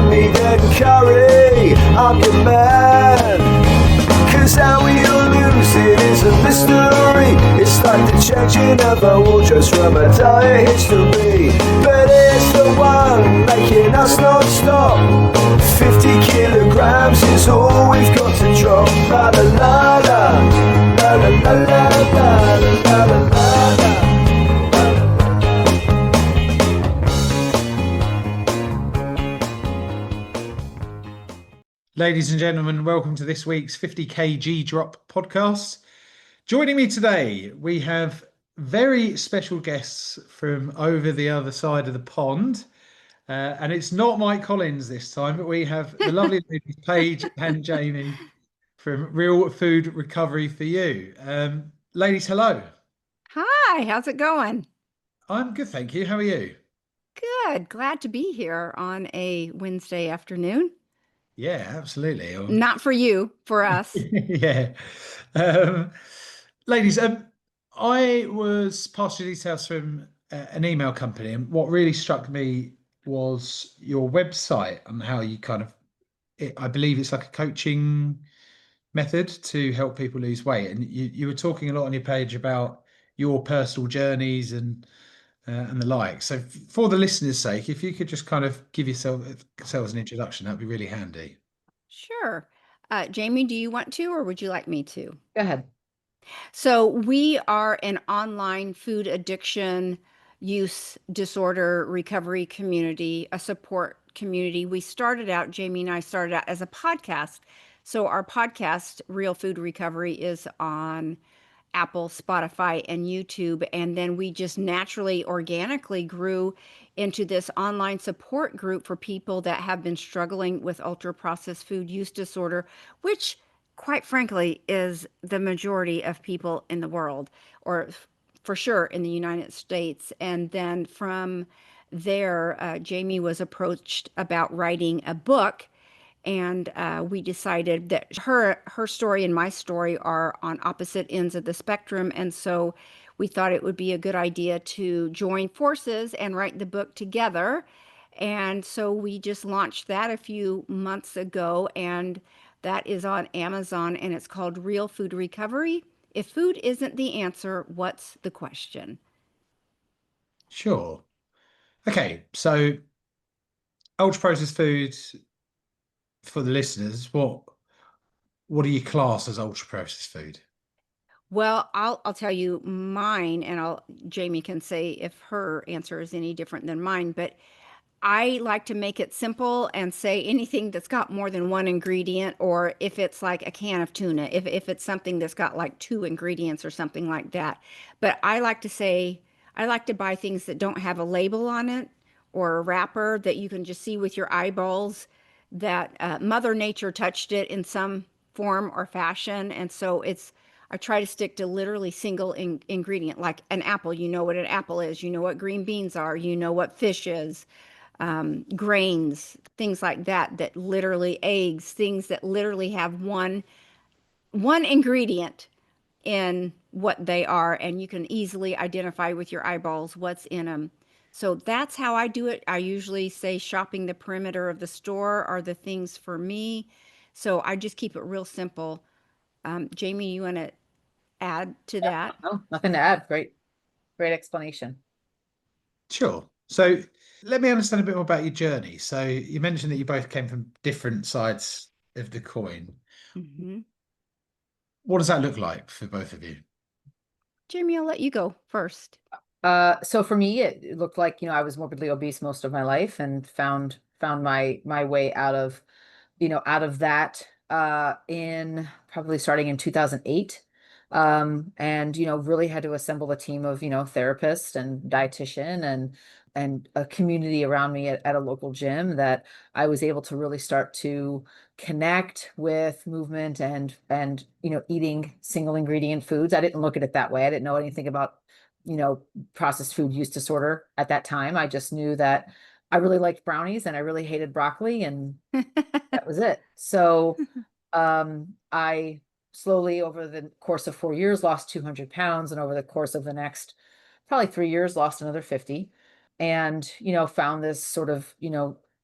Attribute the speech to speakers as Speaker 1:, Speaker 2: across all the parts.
Speaker 1: meat and curry, I'm your man. Cause how we all lose it is a mystery. It's like the changing of our wardrobes from a dire history. But it's the one making us not stop. 50 kilograms is all we've got to drop. La la la la, la la la la la la la la.
Speaker 2: Ladies and gentlemen, welcome to this week's 50 kg drop podcast. Joining me today, we have very special guests from over the other side of the pond. And it's not Mike Collins this time, but we have the lovely ladies Paige and Jamie from Real Food Recovery for You. Ladies, hello.
Speaker 3: Hi, how's it going?
Speaker 2: I'm good, thank you. How are you?
Speaker 3: Good. Glad to be here on a Wednesday afternoon.
Speaker 2: Yeah, absolutely.
Speaker 3: Not for you, for us.
Speaker 2: Yeah. Ladies, I was passed your details from an email company, and what really struck me was your website and how you I believe it's like a coaching method to help people lose weight. And you were talking a lot on your page about your personal journeys and the like. So for the listeners' sake, if you could just kind of give yourselves an introduction, that'd be really handy.
Speaker 3: Sure. Jamie, do you want to, or would you like me to?
Speaker 4: Go ahead.
Speaker 3: So we are an online food addiction use disorder recovery community, a support community. We started out, Jamie and I started out as a podcast. So our podcast, Real Food Recovery, is on Apple, Spotify, and YouTube. And then we just naturally, organically grew into this online support group for people that have been struggling with ultra-processed food use disorder, which, quite frankly, is the majority of people in the world, or for sure in the United States. And then from there, Jamie was approached about writing a book. And we decided that her story and my story are on opposite ends of the spectrum. And so we thought it would be a good idea to join forces and write the book together. And so we just launched that a few months ago, and that is on Amazon, and it's called Real Food Recovery. If food isn't the answer, what's the question?
Speaker 2: Sure. Okay, so ultra-processed foods, for the listeners, what do you class as ultra-processed food?
Speaker 3: Well, I'll tell you mine, and Jamie can say if her answer is any different than mine, but I like to make it simple and say anything that's got more than one ingredient, or if it's like a can of tuna, if it's something that's got like 2 ingredients or something like that. But I like to say, I like to buy things that don't have a label on it or a wrapper that you can just see with your eyeballs that Mother Nature touched it in some form or fashion. And so I try to stick to literally single ingredient, like an apple. You know what an apple is, you know what green beans are, you know what fish is, grains, things like that, that literally eggs, things that literally have one ingredient in what they are, and you can easily identify with your eyeballs what's in them. So that's how I do it. I usually say shopping the perimeter of the store are the things for me. So I just keep it real simple. Jamie, you want to add to that?
Speaker 4: Oh, nothing to add. Great explanation.
Speaker 2: Sure. So let me understand a bit more about your journey. So you mentioned that you both came from different sides of the coin.
Speaker 3: Mm-hmm.
Speaker 2: What does that look like for both of you?
Speaker 3: Jamie, I'll let you go first.
Speaker 4: So for me, it looked like, I was morbidly obese most of my life, and found my way out of that in probably starting in 2008. And really had to assemble a team of therapists and dietitian and a community around me at a local gym, that I was able to really start to connect with movement and eating single ingredient foods. I didn't look at it that way. I didn't know anything about processed food use disorder at that time. I just knew that I really liked brownies and I really hated broccoli, and that was it. So I slowly, over the course of 4 years, lost 200 pounds, and over the course of the next probably 3 years, lost another 50, and found this sort of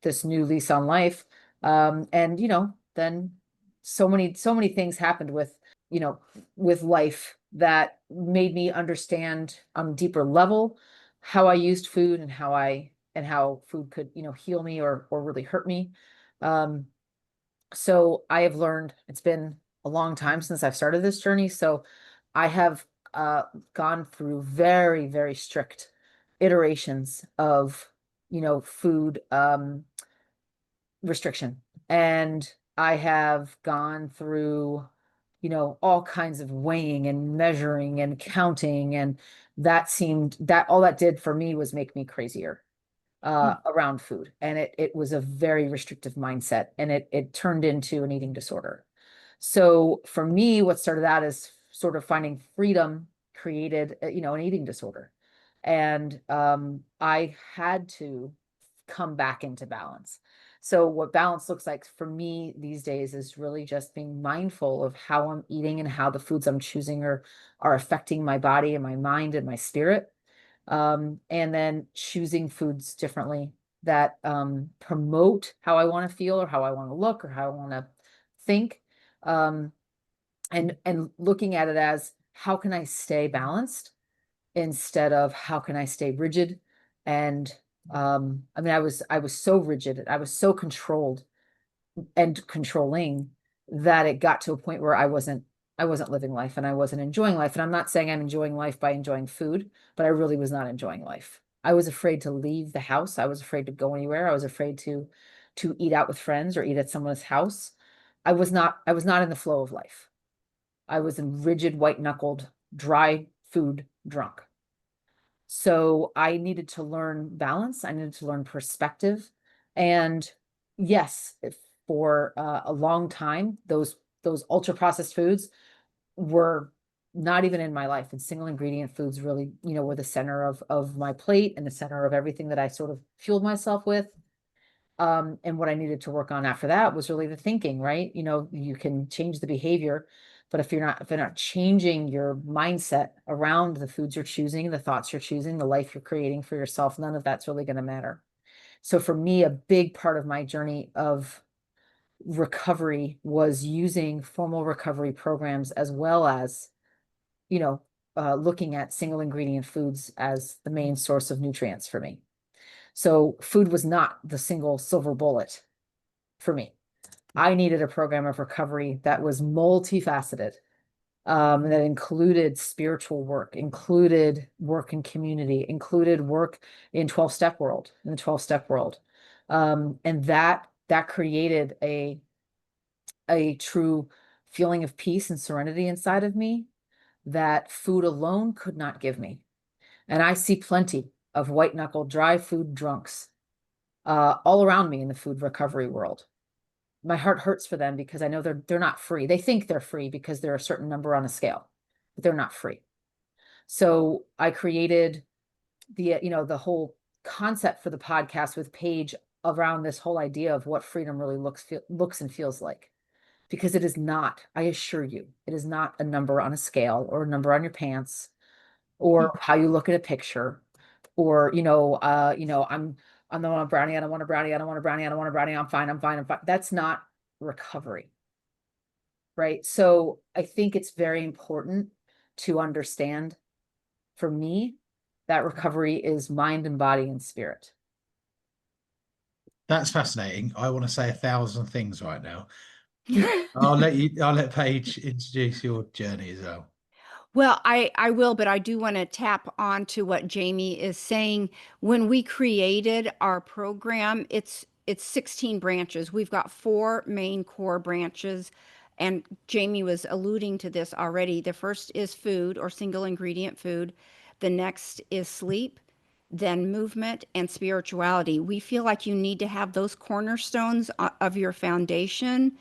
Speaker 4: this new lease on life. And then so many things happened with, with life that made me understand on a deeper level how I used food and how food could, heal me or really hurt me. So I have learned, it's been a long time since I've started this journey. So I have gone through very, very strict iterations of, food restriction. And I have gone through, all kinds of weighing and measuring and counting. And that all that did for me was make me crazier around food. And it was a very restrictive mindset, and it turned into an eating disorder. So for me, what started out as sort of finding freedom created, an eating disorder. And I had to come back into balance. So what balance looks like for me these days is really just being mindful of how I'm eating and how the foods I'm choosing are affecting my body and my mind and my spirit. And then choosing foods differently that promote how I want to feel or how I want to look or how I want to think. And looking at it as how can I stay balanced instead of how can I stay rigid. And I mean, I was so rigid, I was so controlled and controlling that it got to a point where I wasn't living life and I wasn't enjoying life. And I'm not saying I'm enjoying life by enjoying food, but I really was not enjoying life. I was afraid to leave the house. I was afraid to go anywhere. I was afraid to eat out with friends or eat at someone's house. I was not in the flow of life. I was in rigid, white-knuckled, dry food drunk. So I needed to learn balance. I needed to learn perspective. And yes, for a long time, those ultra processed foods were not even in my life. And single ingredient foods really, were the center of my plate and the center of everything that I sort of fueled myself with. And what I needed to work on after that was really the thinking, right? You can change the behavior, but if you're not changing your mindset around the foods you're choosing, the thoughts you're choosing, the life you're creating for yourself, none of that's really going to matter. So for me, a big part of my journey of recovery was using formal recovery programs as well as, looking at single ingredient foods as the main source of nutrients for me. So food was not the single silver bullet for me. I needed a program of recovery that was multifaceted, that included spiritual work, included work in community, included work in the 12-step world. And that created a true feeling of peace and serenity inside of me that food alone could not give me. And I see plenty of white-knuckled dry food drunks all around me in the food recovery world. My heart hurts for them because I know they're not free. They think they're free because they're a certain number on a scale, but they're not free. So I created the whole concept for the podcast with Paige around this whole idea of what freedom really looks and feels like. Because it is not, I assure you, it is not a number on a scale or a number on your pants or how you look at a picture or, I don't want a brownie. I don't want a brownie. I don't want a brownie. I don't want a brownie. I'm fine. I'm fine. I'm fine. That's not recovery. Right. So I think it's very important to understand for me that recovery is mind and body and spirit.
Speaker 2: That's fascinating. I want to say 1,000 things right now. I'll let Paige introduce your journey as well.
Speaker 3: Well, I will, but I do want to tap on to what Jamie is saying. When we created our program, it's 16 branches. We've got 4 main core branches, and Jamie was alluding to this already. The first is food or single ingredient food. The next is sleep, then movement and spirituality. We feel like you need to have those cornerstones of your foundation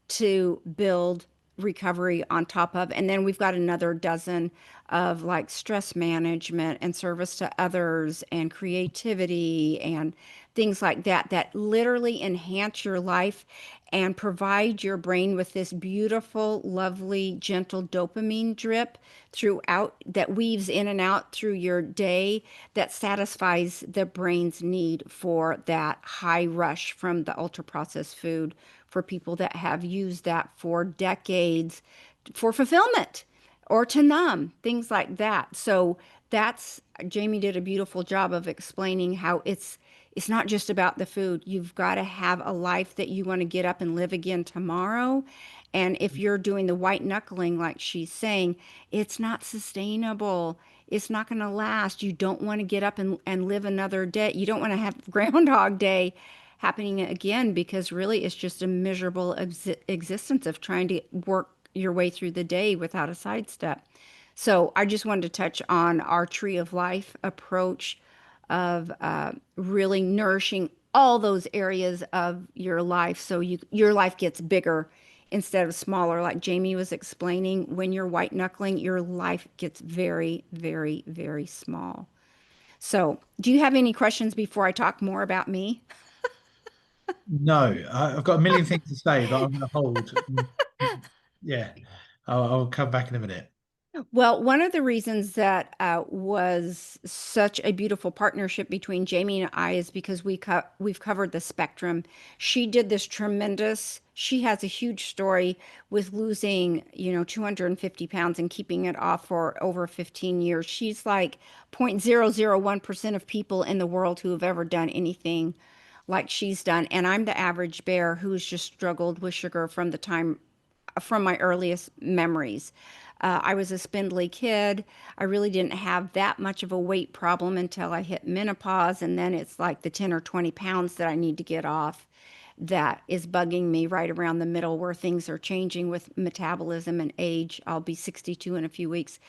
Speaker 3: to build recovery on top of. And then we've got another dozen of like stress management and service to others and creativity and things like that, that literally enhance your life and provide your brain with this beautiful, lovely, gentle dopamine drip throughout that weaves in and out through your day that satisfies the brain's need for that high rush from the ultra processed food for people that have used that for decades for fulfillment or to numb, things like that. So that's Jamie did a beautiful job of explaining how it's not just about the food. You've got to have a life that you want to get up and live again tomorrow. And if you're doing the white knuckling, like she's saying, it's not sustainable. It's not going to last. You don't want to get up and live another day. You don't want to have Groundhog Day happening again because really it's just a miserable existence of trying to work your way through the day without a sidestep. So I just wanted to touch on our tree of life approach of really nourishing all those areas of your life so your life gets bigger instead of smaller. Like Jamie was explaining, when you're white knuckling, your life gets very, very, very small. So, do you have any questions before I talk more about me?
Speaker 2: No, I've got a million things to say, but I'm going to hold. Yeah, I'll come back in a minute.
Speaker 3: Well, one of the reasons that was such a beautiful partnership between Jamie and I is because we've covered the spectrum. She did this tremendous. She has a huge story with losing, 250 pounds and keeping it off for over 15 years. She's like 0.001% of people in the world who have ever done anything like she's done. And I'm the average bear who's just struggled with sugar from my earliest memories. I was a spindly kid. I really didn't have that much of a weight problem until I hit menopause. And then it's like the 10 or 20 pounds that I need to get off that is bugging me right around the middle where things are changing with metabolism and age. I'll be 62 in a few weeks.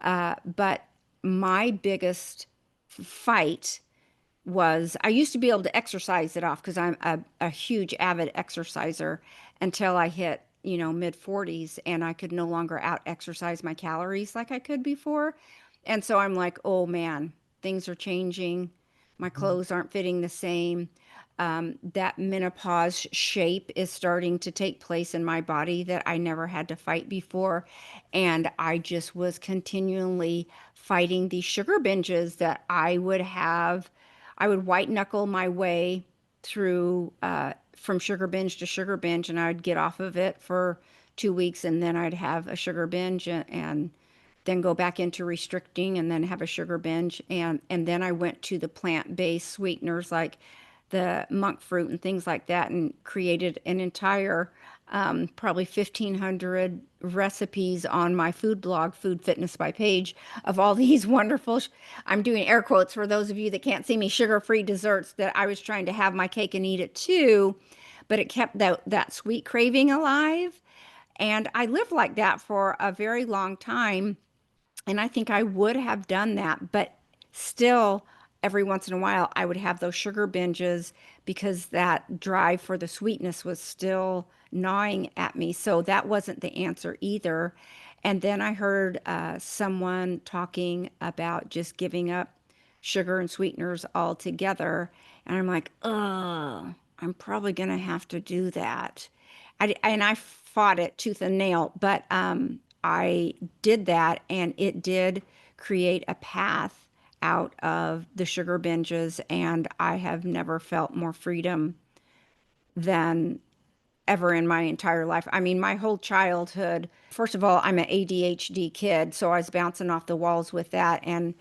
Speaker 3: But my biggest fight was I used to be able to exercise it off because I'm a huge avid exerciser until I hit, mid 40s and I could no longer out exercise my calories like I could before. And so I'm like, oh man, things are changing. My clothes aren't fitting the same. That menopause shape is starting to take place in my body that I never had to fight before. And I just was continually fighting these sugar binges that I would have. I would white knuckle my way through from sugar binge to sugar binge, and I'd get off of it for 2 weeks, and then I'd have a sugar binge and then go back into restricting and then have a sugar binge. And then I went to the plant-based sweeteners like the monk fruit and things like that and created an entire probably 1,500 recipes on my food blog, Food Fitness by Paige, of all these wonderful, I'm doing air quotes for those of you that can't see me, sugar-free desserts that I was trying to have my cake and eat it too, but it kept that sweet craving alive. And I lived like that for a very long time. And I think I would have done that, but still, every once in a while, I would have those sugar binges because that drive for the sweetness was still gnawing at me. So that wasn't the answer either. And then I heard someone talking about just giving up sugar and sweeteners altogether. And I'm like, oh, I'm probably going to have to do that. And I fought it tooth and nail, but I did that and it did create a path out of the sugar binges. And I have never felt more freedom than ever in my entire life. I mean, my whole childhood, first of all, I'm an ADHD kid, so I was bouncing off the walls with that. And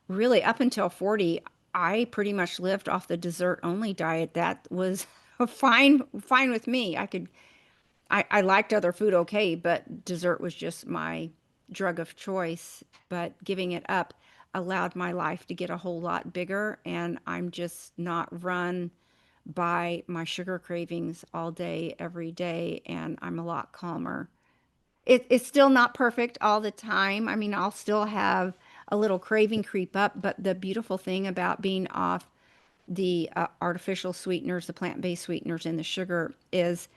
Speaker 3: really, up until 40, I pretty much lived off the dessert only diet. That was fine with me. I liked other food okay, but dessert was just my drug of choice. But giving it up allowed my life to get a whole lot bigger, and I'm just not run by my sugar cravings all day, every day, and I'm a lot calmer. It's still not perfect all the time. I mean, I'll still have a little craving creep up, but the beautiful thing about being off the artificial sweeteners, the plant-based sweeteners, and the sugar is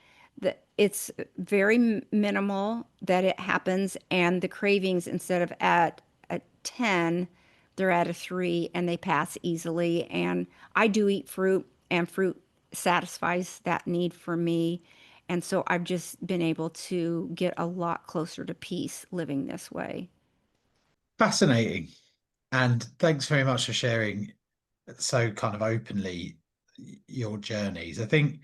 Speaker 3: that it's very minimal that it happens, and the cravings instead of at a 10, they're at a 3, and they pass easily. And I do eat fruit and fruit satisfies that need for me. And so I've just been able to get a lot closer to peace living this way.
Speaker 2: Fascinating. And thanks very much for sharing so kind of openly your journeys. I think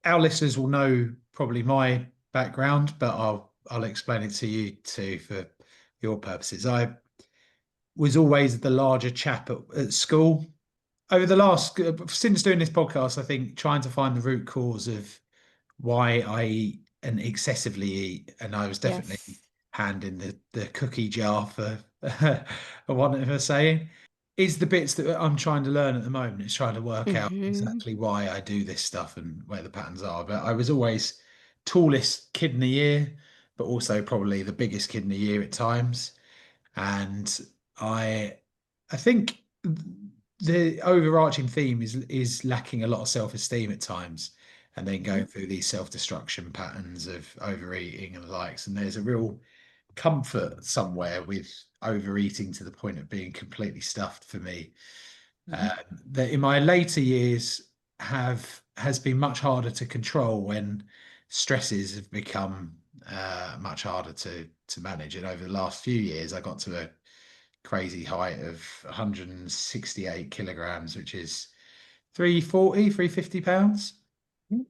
Speaker 2: our listeners will know probably my background, but I'll explain it to you too for your purposes. I was always the larger chap at school. Over the last, since doing this podcast, I think trying to find the root cause of why I eat and excessively eat, and I was definitely
Speaker 3: Yes.
Speaker 2: hand in the cookie jar for for want of a saying, is the bits that I'm trying to learn at the moment. It's trying to work out
Speaker 3: Hmm.
Speaker 2: exactly why I do this stuff and where the patterns are. But I was always tallest kid in the year, but also probably the biggest kid in the year at times. And I I think the overarching theme is lacking a lot of self-esteem at times, and then going through these self-destruction patterns of overeating and the likes. And there's a real comfort somewhere with overeating to the point of being completely stuffed for me.
Speaker 4: Mhm.
Speaker 2: That in my later years has been much harder to control when stresses have become much harder to manage. And over the last few years, I got to a crazy height of 168 kilograms, which is 350 pounds,
Speaker 4: Mhm.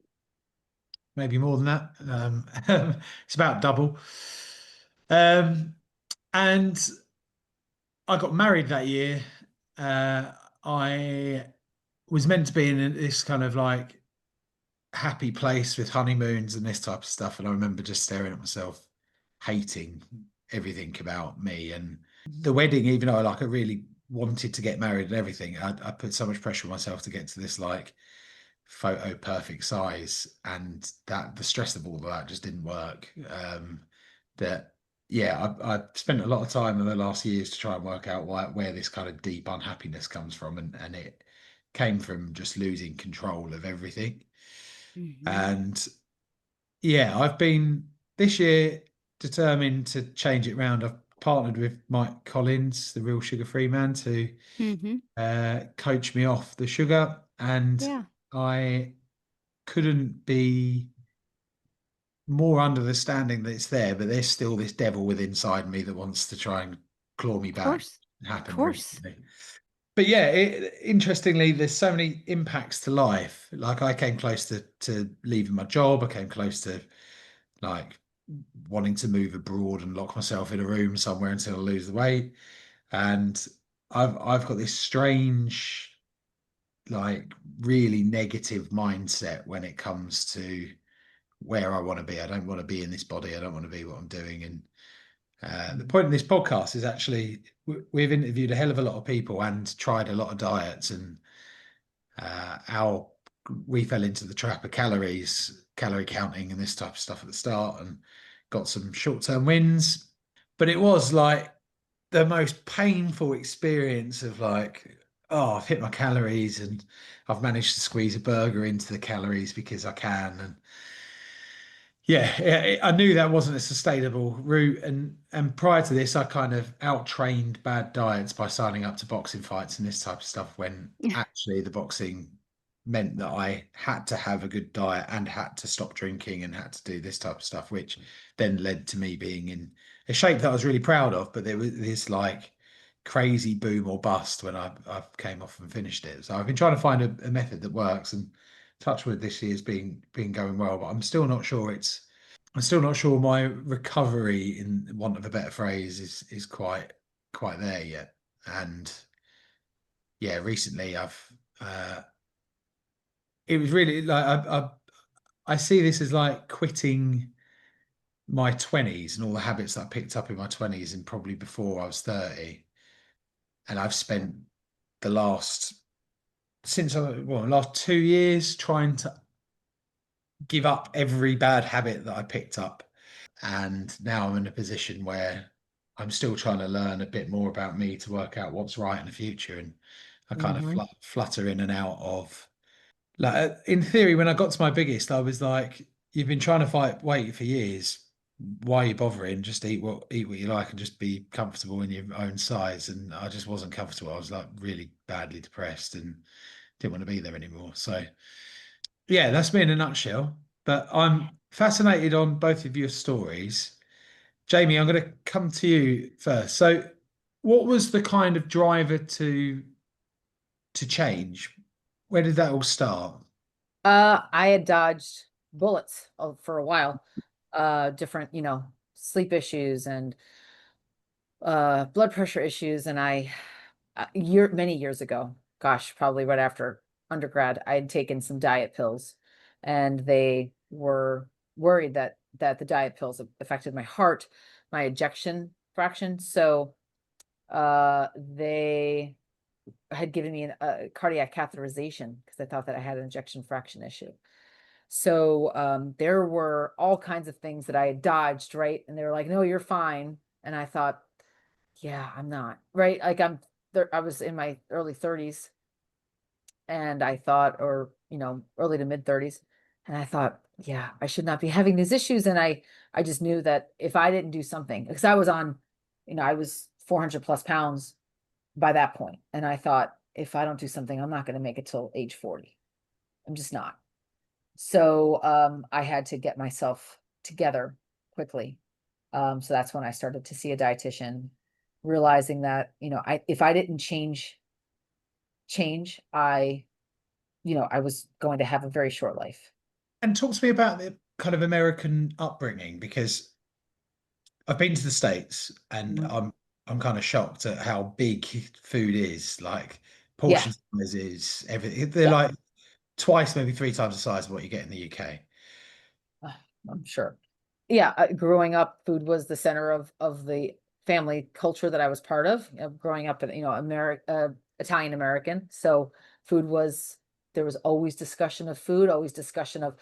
Speaker 2: maybe more than that. It's about double. Um, and I got married that year. I was meant to be in this kind of like happy place with honeymoons and this type of stuff. And I remember just staring at myself, hating everything about me. And the wedding, even though I really wanted to get married and everything, I put so much pressure on myself to get to this like photo perfect size, and that the stress of all of that just didn't work. That yeah, I spent a lot of time in the last years to try and work out where this kind of deep unhappiness comes from, and it came from just losing control of everything.
Speaker 3: Hmm.
Speaker 2: And yeah, I've been this year determined to change it around. I've partnered with Mike Collins, the real sugar-free man, to
Speaker 3: Hmm.
Speaker 2: coach me off the sugar, and
Speaker 3: Yeah.
Speaker 2: I couldn't be more under the standing that it's there, but there's still this devil within inside me that wants to try and claw me
Speaker 3: Of
Speaker 2: back.
Speaker 3: course.
Speaker 2: It
Speaker 3: Of
Speaker 2: happened
Speaker 3: course.
Speaker 2: recently. But yeah, interestingly, there's so many impacts to life. Like I came close to leaving my job. I came close to like wanting to move abroad and lock myself in a room somewhere until I lose the weight. And I've got this strange, like really negative mindset when it comes to where I want to be. I don't want to be in this body. I don't want to be what I'm doing. And the point of this podcast is actually we've interviewed a hell of a lot of people and tried a lot of diets, and our we fell into the trap of calorie counting, and this type of stuff at the start, and got some short-term wins. But it was like the most painful experience of like, oh, I've hit my calories and I've managed to squeeze a burger into the calories because I can. And yeah, I knew that wasn't a sustainable route. And prior to this, I kind of out-trained bad diets by signing up to boxing fights and this type of stuff, when actually the boxing meant that I had to have a good diet and had to stop drinking and had to do this type of stuff, which then led to me being in a shape that I was really proud of. But there was this like crazy boom or bust when I came off and finished it. So I've been trying to find a method that works, and touch wood, this year's been going well, but I'm still not sure my recovery, in want of a better phrase, is quite there yet. And yeah, recently uh it was really like I see this as like quitting my 20s and all the habits that I picked up in my 20s and probably before I was 30. And I've spent the last last 2 years trying to give up every bad habit that I picked up. And now I'm in a position where I'm still trying to learn a bit more about me to work out what's right in the future. And I kind of
Speaker 4: Mhm.
Speaker 2: flutter in and out of like, in theory, when I got to my biggest, I was like, you've been trying to fight weight for years. Why are you bothering? Just eat what you like and just be comfortable in your own size. And I just wasn't comfortable. I was like really badly depressed and didn't want to be there anymore. So yeah, that's me in a nutshell. But I'm fascinated on both of your stories. Jamie, I'm going to come to you first. So what was the kind of driver to change? Where did that all start?
Speaker 4: I had dodged bullets for a while, different, sleep issues and blood pressure issues. And many years ago, gosh, probably right after undergrad, I had taken some diet pills, and they were worried that the diet pills affected my heart, my ejection fraction. So they had given me a cardiac catheterization because I thought that I had an ejection fraction issue. So there were all kinds of things that I had dodged, right? And they were like, no, you're fine. And I thought, yeah, I'm not, right? Like I was in my early 30s, and I thought, or, early to mid 30s. And I thought, yeah, I should not be having these issues. And I just knew that if I didn't do something, because I was on, I was 400 plus pounds by that point. And I thought, if I don't do something, I'm not going to make it till age 40. I'm just not. So I had to get myself together quickly. So that's when I started to see a dietitian, realizing that, if I didn't change, I was going to have a very short life.
Speaker 2: And talk to me about the kind of American upbringing, because I've been to the States and
Speaker 4: Mhm.
Speaker 2: I'm kind of shocked at how big food is, like
Speaker 4: Yeah.
Speaker 2: portion sizes, everything. They're
Speaker 4: Yeah.
Speaker 2: like twice, maybe three times the size of what you get in the UK.
Speaker 4: uh, I'm sure. Yeah, growing up, food was the center of the family culture that I was part of. Growing up, Italian American, so food was there was always discussion of food, always discussion of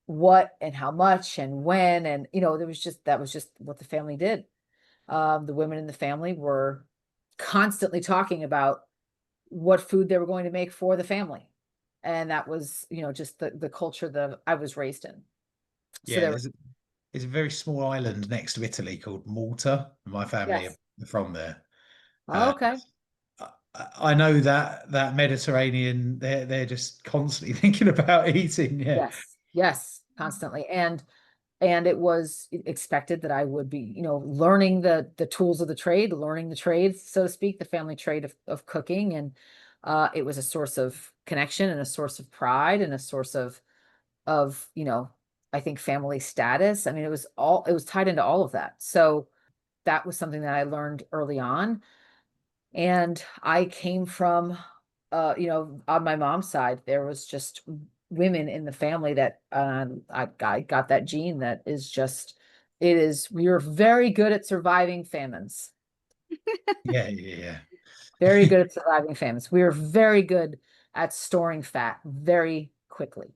Speaker 4: what and how much and when, and that was just what the family did. The women in the family were constantly talking about what food they were going to make for the family, and that was just the culture that I was raised in. So
Speaker 2: Yeah,
Speaker 4: there
Speaker 2: there's a very small island next to Italy called Malta. My family are
Speaker 4: Yes.
Speaker 2: from there.
Speaker 4: Oh,
Speaker 2: Uh,
Speaker 4: okay.
Speaker 2: I know that Mediterranean, they're just constantly thinking about eating. Yeah.
Speaker 4: Yes. Yes. Constantly. And it was expected that I would be, learning the tools of the trade, learning the trade, so to speak, the family trade of cooking. And it was a source of connection and a source of pride and a source of, I think family status. I mean, it was tied into all of that. So that was something that I learned early on. And I came from, on my mom's side, there was just women in the family that I got that gene that is just, we were very good at surviving famines,
Speaker 2: Yeah, yeah,
Speaker 4: very
Speaker 2: yeah.
Speaker 4: good at surviving famines. We were very good at storing fat very quickly.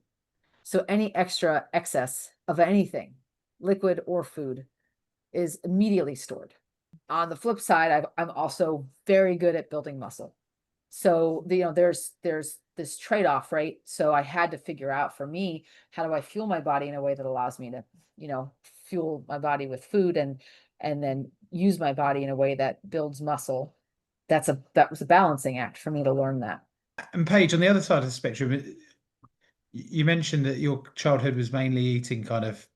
Speaker 4: So any extra excess of anything, liquid or food, is immediately stored. On the flip side, I'm also very good at building muscle. So there's this trade-off, right? So I had to figure out, for me, how do I fuel my body in a way that allows me to, fuel my body with food, and then use my body in a way that builds muscle. That was a balancing act for me to learn that.
Speaker 2: And Paige, on the other side of the spectrum, you mentioned that your childhood was mainly eating kind of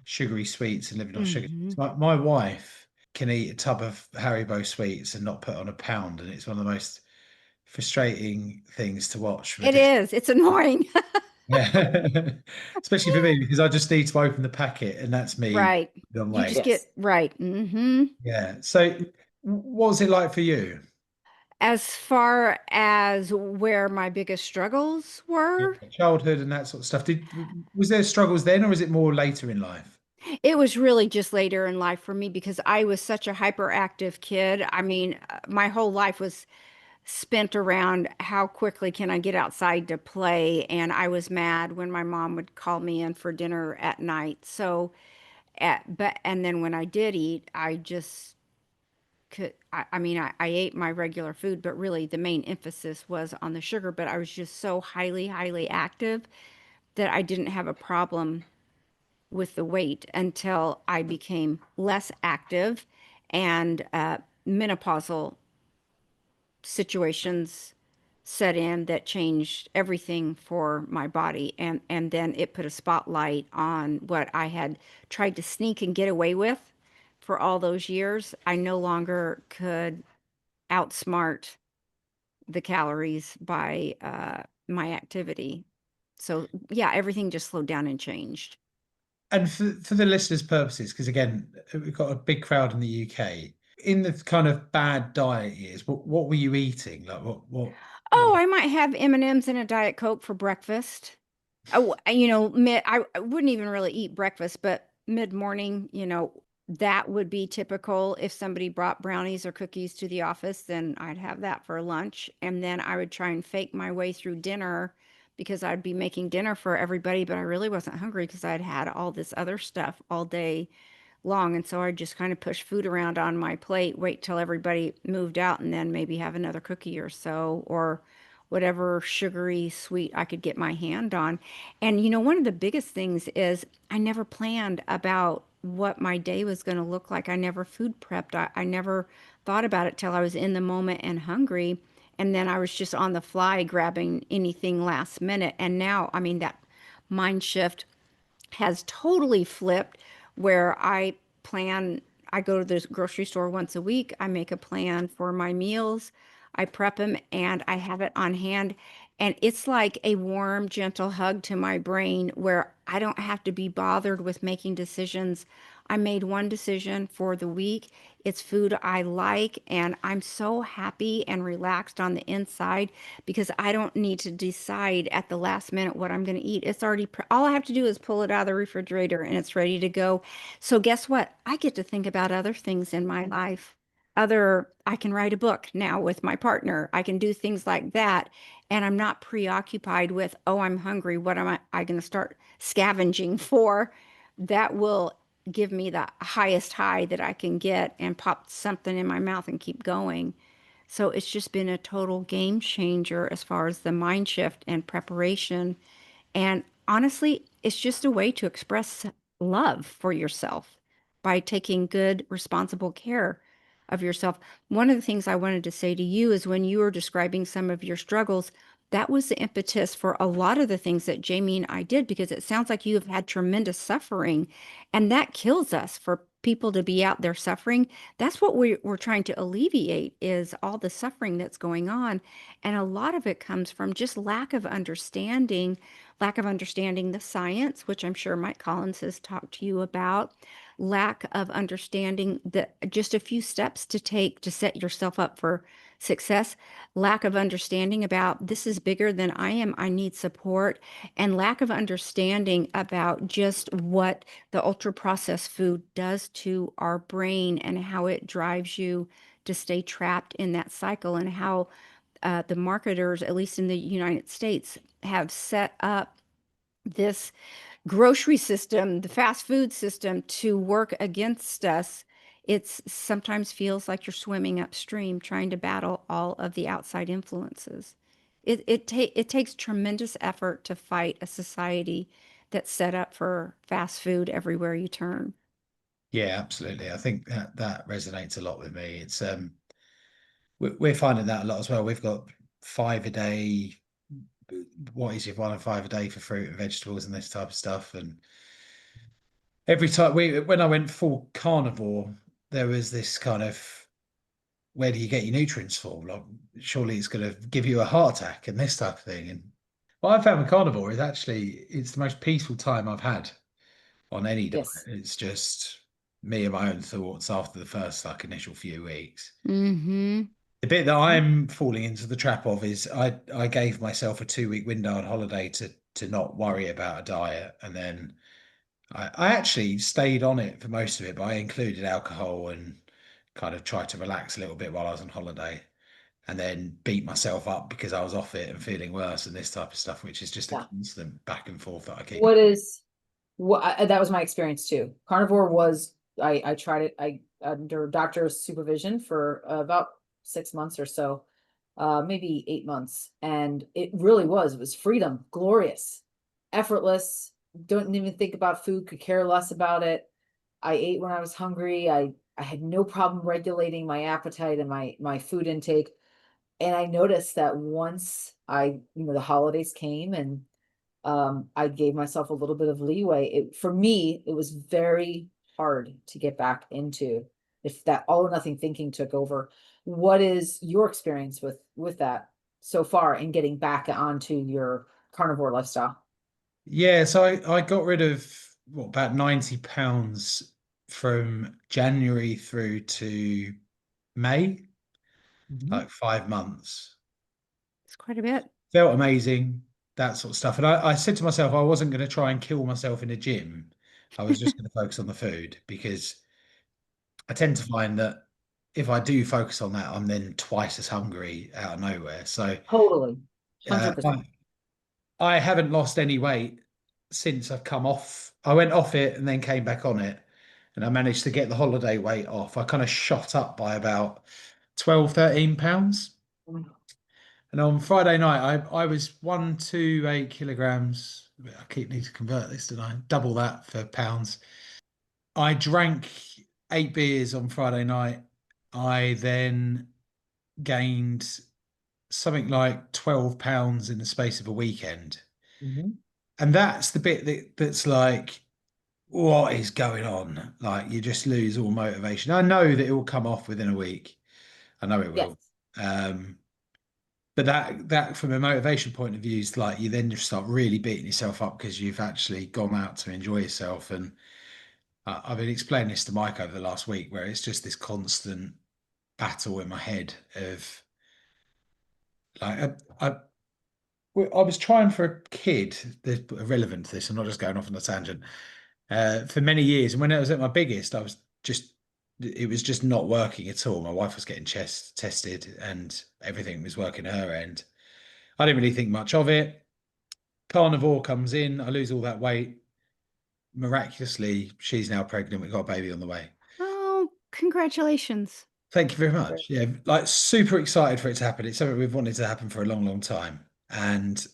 Speaker 2: sugary sweets and living off sugar.
Speaker 3: Mhm.
Speaker 2: My wife can eat a tub of Haribo sweets and not put on a pound, and it's one of the most frustrating things to watch from a
Speaker 3: It
Speaker 2: distance.
Speaker 3: is. It's annoying.
Speaker 2: Yeah, especially for me because I just need to open the packet, and that's me
Speaker 3: Right.
Speaker 2: on
Speaker 3: You just
Speaker 2: weight.
Speaker 4: Yes.
Speaker 3: get right.
Speaker 2: Yeah. So, what was it like for you?
Speaker 3: As far as where my biggest struggles
Speaker 2: Yeah,
Speaker 3: were,
Speaker 2: childhood and that sort of stuff. Was there struggles then, or is it more later in life?
Speaker 3: it was really just later in life for me because I was such a hyperactive kid. I mean, my whole life was spent around how quickly can I get outside to play, and I was mad when my mom would call me in for dinner at night. So, and then when I did eat, I just could, I mean, I ate my regular food, but really the main emphasis was on the sugar. But I was just so highly active that I didn't have a problem with the weight until I became less active, and menopausal situations set in that changed everything for my body. And then it put a spotlight on what I had tried to sneak and get away with for all those years. I no longer could outsmart the calories by my activity. So yeah, everything just slowed down and changed.
Speaker 2: And for the listeners' purposes, because again, we've got a big crowd in the UK. In the kind of bad diet years, what were you eating? Like
Speaker 3: Oh, I might have M&Ms and a Diet Coke for breakfast. Oh, I wouldn't even really eat breakfast, but mid-morning, that would be typical. If somebody brought brownies or cookies to the office, then I'd have that for lunch. And then I would try and fake my way through dinner because I'd be making dinner for everybody, but I really wasn't hungry because I'd had all this other stuff all day long. And so I'd just kind of push food around on my plate, wait till everybody moved out, and then maybe have another cookie or so, or whatever sugary sweet I could get my hand on. And one of the biggest things is I never planned about what my day was going to look like. I never food prepped. I never thought about it till I was in the moment and hungry. And then I was just on the fly grabbing anything last minute. And now, I mean, that mind shift has totally flipped where I go to the grocery store once a week. I make a plan for my meals. I prep them and I have it on hand. And it's like a warm, gentle hug to my brain where I don't have to be bothered with making decisions. I made one decision for the week. It's food I like, and I'm so happy and relaxed on the inside because I don't need to decide at the last minute what I'm going to eat. It's already, all I have to do is pull it out of the refrigerator and it's ready to go. So guess what? I get to think about other things in my life. I can write a book now with my partner. I can do things like that. And I'm not preoccupied with, oh, I'm hungry. What am I going to start scavenging for? That will give me the highest high that I can get and pop something in my mouth and keep going. So it's just been a total game changer as far as the mind shift and preparation. And honestly, it's just a way to express love for yourself by taking good, responsible care of yourself. One of the things I wanted to say to you is when you were describing some of your struggles, that was the impetus for a lot of the things that Jamie and I did, because it sounds like you have had tremendous suffering, and that kills us for people to be out there suffering. That's what we're trying to alleviate is all the suffering that's going on. And a lot of it comes from just lack of understanding the science, which I'm sure Mike Collins has talked to you about, lack of understanding the just a few steps to take to set yourself up for success, lack of understanding about this is bigger than I am, I need support, and lack of understanding about just what the ultra processed food does to our brain and how it drives you to stay trapped in that cycle, and how the marketers, at least in the United States, have set up this grocery system, the fast food system, to work against us. It's sometimes feels like you're swimming upstream trying to battle all of the outside influences. It takes tremendous effort to fight a society that's set up for fast food everywhere you turn.
Speaker 2: Yeah, absolutely. I think that resonates a lot with me. It's we're finding that a lot as well. We've got 5 a day. What is your 1 and 5 a day for fruit and vegetables and this type of stuff? And every time when I went full carnivore, there was this kind of, where do you get your nutrients for? Like, surely it's going to give you a heart attack and this type of thing. And what I found with carnivore is actually it's the most peaceful time I've had on any diet.
Speaker 4: Yes.
Speaker 2: It's just me and my own thoughts after the first like initial few weeks.
Speaker 3: Mm-hmm.
Speaker 2: The bit that I'm falling into the trap of is I gave myself a 2 week window on holiday to not worry about a diet, and then I actually stayed on it for most of it, but I included alcohol and kind of tried to relax a little bit while I was on holiday, and then beat myself up because I was off it and feeling worse and this type of stuff, which is just a
Speaker 4: Yeah.
Speaker 2: constant back and forth that I keep.
Speaker 4: That was my experience too. Carnivore was, I tried it, under doctor's supervision for about 6 months or so, maybe 8 months. And it was freedom, glorious, effortless. Don't even think about food, could care less about it. I ate when I was hungry. I had no problem regulating my appetite and my food intake. And I noticed that once the holidays came and I gave myself a little bit of leeway. For me, it was very hard to get back into, if that all or nothing thinking took over. What is your experience with that so far in getting back onto your carnivore lifestyle?
Speaker 2: Yeah, so I got rid of about 90 pounds from January through to May,
Speaker 4: Mhm.
Speaker 2: like 5 months.
Speaker 3: It's quite a bit.
Speaker 2: Felt amazing, that sort of stuff. And I said to myself, I wasn't going to try and kill myself in a gym. I was just going to focus on the food because I tend to find that if I do focus on that, I'm then twice as hungry out of nowhere. So
Speaker 4: Totally.
Speaker 2: uh,
Speaker 4: 100%.
Speaker 2: I, I haven't lost any weight since I've come off. I went off it and then came back on it, and I managed to get the holiday weight off. I kind of shot up by about 12, 13 pounds. And on Friday night, I was 128 kilograms. I keep need to convert this, don't I? Double that for pounds. I drank 8 beers on Friday night. I then gained something like 12 pounds in the space of a weekend.
Speaker 4: Mhm.
Speaker 2: And that's the bit that's like, what is going on? Like, you just lose all motivation. I know that it will come off within a week. I know it
Speaker 4: Yes.
Speaker 2: will. Um, but that from a motivation point of view is like you then just start really beating yourself up because you've actually gone out to enjoy yourself. And I've been explaining this to Mike over the last week, where it's just this constant battle in my head of like I was trying for a kid that's relevant to this. I'm not just going off on a tangent. For many years, and when I was at my biggest, it was just not working at all. My wife was getting chest tested, and everything was working her end. I didn't really think much of it. Carnivore comes in, I lose all that weight. Miraculously, she's now pregnant. We've got a baby on the way.
Speaker 3: Oh, congratulations.
Speaker 2: Thank you very
Speaker 4: Great.
Speaker 2: much. Yeah, like super excited for it to happen. It's something we've wanted to happen for a long, long time. And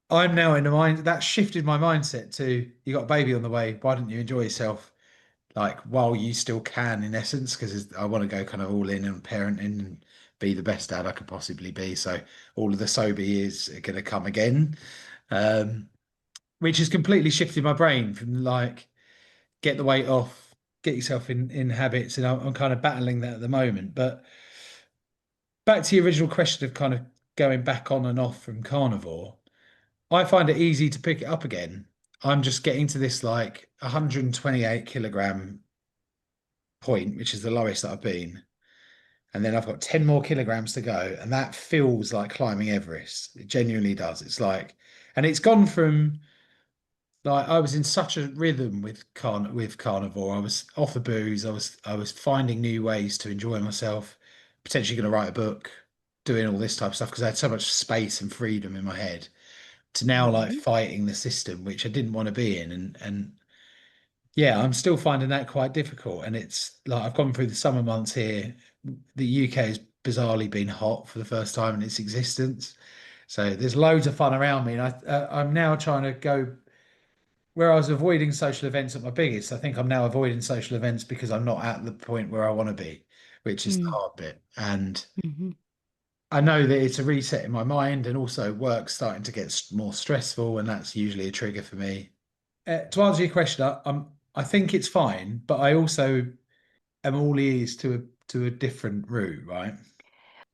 Speaker 2: I'm now in the mind that shifted my mindset to you got a baby on the way. Why don't you enjoy yourself? Like while you still can, in essence, because I want to go kind of all in and parenting and be the best dad I could possibly be. So all of the sober years are going to come again, um, which has completely shifted my brain from like get the weight off, get yourself in habits, and I'm kind of battling that at the moment. But back to the original question of kind of going back on and off from carnivore, I find it easy to pick it up again. I'm just getting to this like 128 kilogram point, which is the lowest that I've been. And then I've got 10 more kilograms to go. And that feels like climbing Everest. It genuinely does. It's like, and it's gone from like I was in such a rhythm with carnivore. I was off the booze. I was finding new ways to enjoy myself, potentially going to write a book, doing all this type of stuff because I had so much space and freedom in my head to now like
Speaker 3: Mhm.
Speaker 2: fighting the system, which I didn't want to be in. And yeah, I'm still finding that quite difficult. And it's like I've gone through the summer months here. The UK has bizarrely been hot for the first time in its existence. So there's loads of fun around me. And I'm now trying to go where I was avoiding social events at my biggest. I think I'm now avoiding social events because I'm not at the point where I want to be, which is the
Speaker 3: Mm.
Speaker 2: hard bit. And
Speaker 3: Mhm.
Speaker 2: I know that it's a reset in my mind and also work's starting to get more stressful. And that's usually a trigger for me. To answer your question, I think it's fine, but I also am all ears to a different route, right?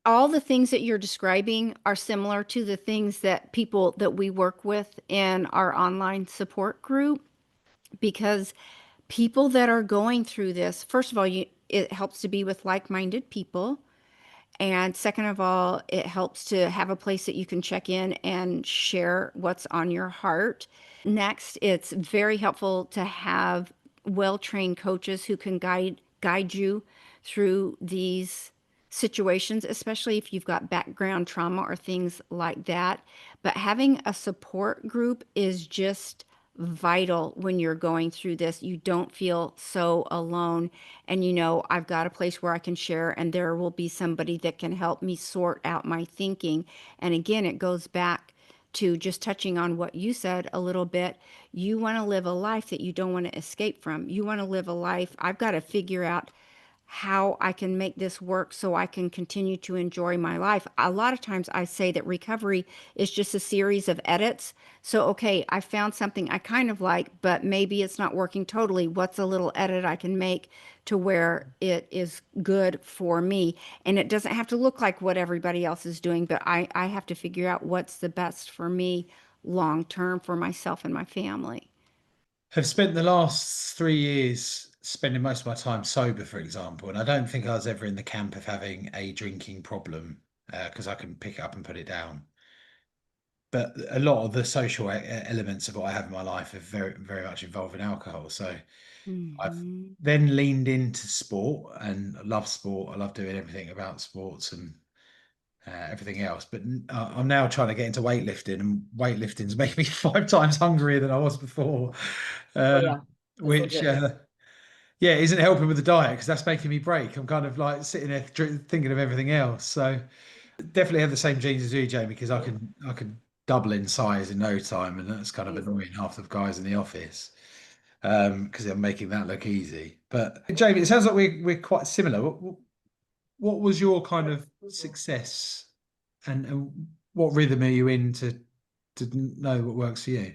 Speaker 3: All the things that you're describing are similar to the things that people that we work with in our online support group because people that are going through this, first of all, it helps to be with like-minded people. And second of all, it helps to have a place that you can check in and share what's on your heart. Next, it's very helpful to have well-trained coaches who can guide you through these situations, especially if you've got background trauma or things like that. But having a support group is just vital when you're going through this. You don't feel so alone. And I've got a place where I can share, and there will be somebody that can help me sort out my thinking. And again, it goes back to just touching on what you said a little bit. You want to live a life that you don't want to escape from. You want to live a life, I've got to figure out how I can make this work so I can continue to enjoy my life. A lot of times I say that recovery is just a series of edits. So, okay, I found something I kind of like, but maybe it's not working totally. What's a little edit I can make to where it is good for me? And it doesn't have to look like what everybody else is doing, but I have to figure out what's the best for me long term for myself and my family.
Speaker 2: I've spent the last 3 years spending most of my time sober, for example, and I don't think I was ever in the camp of having a drinking problem because I can pick it up and put it down. But a lot of the social elements of what I have in my life are very, very much involved in alcohol. So I've
Speaker 3: Hmm.
Speaker 2: then leaned into sport and I love sport. I love doing everything about sports and everything else. But I'm now trying to get into weightlifting, and weightlifting's making me 5 times hungrier than I was before,
Speaker 4: Oh
Speaker 2: uh,
Speaker 4: yeah, that's
Speaker 2: which
Speaker 4: legit.
Speaker 2: yeah, isn't helping with the diet because that's making me break. I'm kind of like sitting there thinking of everything else. So definitely have the same genes as you, Jamie, because I can double in size in no time, and that's kind of
Speaker 4: Easily.
Speaker 2: annoying half the guys in the office because I'm making that look easy. But Jamie, it sounds like we're quite similar. What was your kind of success, and what rhythm are you in to know what works for you?